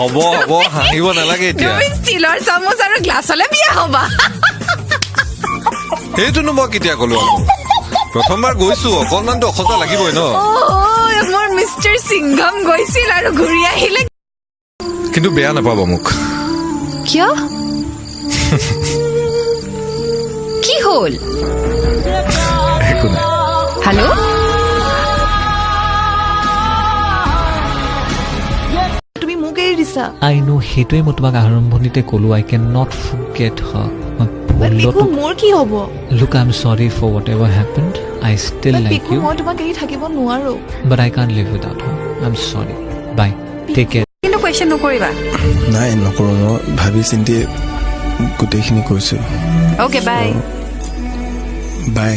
হ'ব হ'ব হাঁহিব নালাগে এতিয়া তুমি ষ্টিলৰ চামুচ আৰু গ্লাছলে বিয়া হ'বা সেইটোনো মই কেতিয়া ক'লো প্ৰথমবাৰ গৈছো অকণমানতো অসজা লাগিবই ন মোৰ মিষ্টাৰ সিংঘম গৈছিল আৰু ঘূৰি আহিলে কিন্তু বেয়া নাপাব মোক কিয় কি হ'ল একো নাই হেল্ল' তুমি মোক এৰি দিছা আই নো সেইটোৱে মই তোমাক আৰম্ভণিতে ক'লো আই কেন নট ফৰগেট হাৰ মোৰ কি হ'ব Look, I'm sorry for whatever happened. I still like you. মই তোমাক এৰি থাকিব নোৱাৰো But I can't live without her. I'm sorry. Bye. Take care. কিন্তু কোৱেশ্চন নকৰিবা নাই নকৰোঁ মই ভাবি চিন্তি গোটেইখিনি কৈছোঁ অ'কে বাই বাই